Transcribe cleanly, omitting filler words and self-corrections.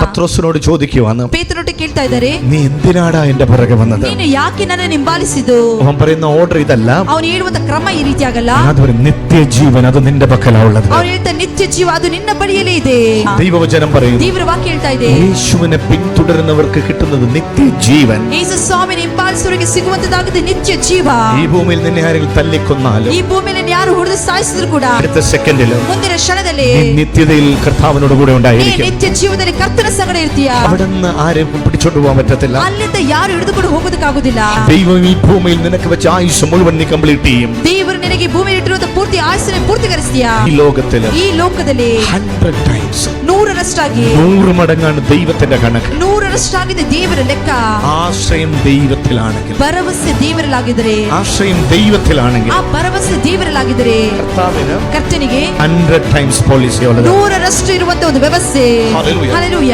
പത്രോസിനോട് ചോദിക്കുവാണ്, ಪೇತ್ರನೊಟ್ಟು ಕೇಳ್ತಾ ಇದ್ದಾರೆ, നീ എന്തിനാടാ എന്റെ പുറകെ വന്നത്? ನೀನು ಯಾಕೆ ನನ್ನ ಹಿಂಬಾಲಿಸಿದ್ದು? അവൻ പറയുന്ന ഓർഡർ ഇതല്ല, ಅವನು ಹೇಳುವಂತ ಕ್ರಮ ಈ ರೀತಿ ಆಗಲ್ಲ. നിത്യജീവൻ അത് നിന്റെ പക്കലാ ഉള്ളത്. ಅವನು ಹೇಳ್ತಾ ನಿತ್ಯ ಜೀವ ಅದು ನಿನ್ನ ಬಳಿಯಲ್ಲೇ ಇದೆ. ദൈവവചനം പറയുന്നു, ದೇವರ ವಾಕ್ಯ ಹೇಳ್ತಾ ಇದೆ, യേശുവിനെ പിന്തുടരുന്നവർക്ക് കിട്ടുന്നത് നിത്യജീവൻ. ಯೇಸು ಸ್ವಾಮಿನ ಹಿಂಬಾಲಿಸುವವರಿಗೆ ಸಿಗುವಂತದಾಗಿದೆ ನಿತ್ಯ ಜೀವ. ഈ ഭൂമിയിൽ നിന്നെ ആരെങ്കിലും തല്ലിക്കൊന്നാലും, ಈ ಭೂಮಿಯಲ್ಲಿ ಯಾರು ಹೊಡೆದು ಸಾಯಿಸಿದ್ರು ಕೂಡ അടുത്ത സെക്കൻഡിലും ಮುಂದಿನ ಕ್ಷಣದಲ್ಲಿ നിത്യതയിൽ കർത്താവിനോട് കൂടെ ಈ ഉണ്ടായിരിക്കും. ನಿತ್ಯ ಜೀವದಲ್ಲಿ ಕರ್ತನ ಸಂಗಡ ಇರ್ತೀಯ. അവിടുന്ന് ആരെയും പിടിച്ചോണ്ട് പോകാൻ പറ്റത്തില്ല. ಅಲ್ಲಿಂದ ಯಾರು ಹಿಡಿದುಕೊಂಡು ಹೋಗೋದಕ್ಕಾಗುದಿಲ್ಲ. ദൈവം ഈ ഭൂമിയിൽ നിനക്ക് വെച്ച ആയുസ് മുഴുവൻ നീ കംപ്ലീറ്റ് ചെയ്യും. ದೇವರು ನಿನಗೆ ಭೂಮಿಯಲ್ಲಿ ಇಟ್ಟಿರುವಂತ ಪೂರ್ತಿ ಆಯುಸ್ಸನ್ನು ಪೂರ್ತಿಗರಿಸ್ತೀಯ. ഈ ಲೋಕದಲ್ಲಿ 100 times 100ರಷ್ಟಾಗಿ 100 മടങ്ങാണ് ദൈവത്തിന്റെ കണക്ക്. 100ರಷ್ಟಾಗಿದೆ ದೇವರ ಲೆಕ್ಕ. ആശ്രയം ദൈവത്തിലാണെങ്കിൽ, ಭರವಸೆ ದೇವರಲ್ಲಾಗಿದ್ದರೆ, ആശ്രയം ദൈവത്തിലാണെങ്കിൽ, ಆ ಭರವಸೆ ದೇವರಲ್ಲಾಗಿದ್ದರೆ ಕರ್ತನಿಗೆ 100 times ಪಾಲಿಸಿ 100ರಷ್ಟು ಇರುವಂತ ಒಂದು ವ್ಯವಸ್ಥೆ. Hallelujah. ಹಲ್ಲೆಲೂಯಾ.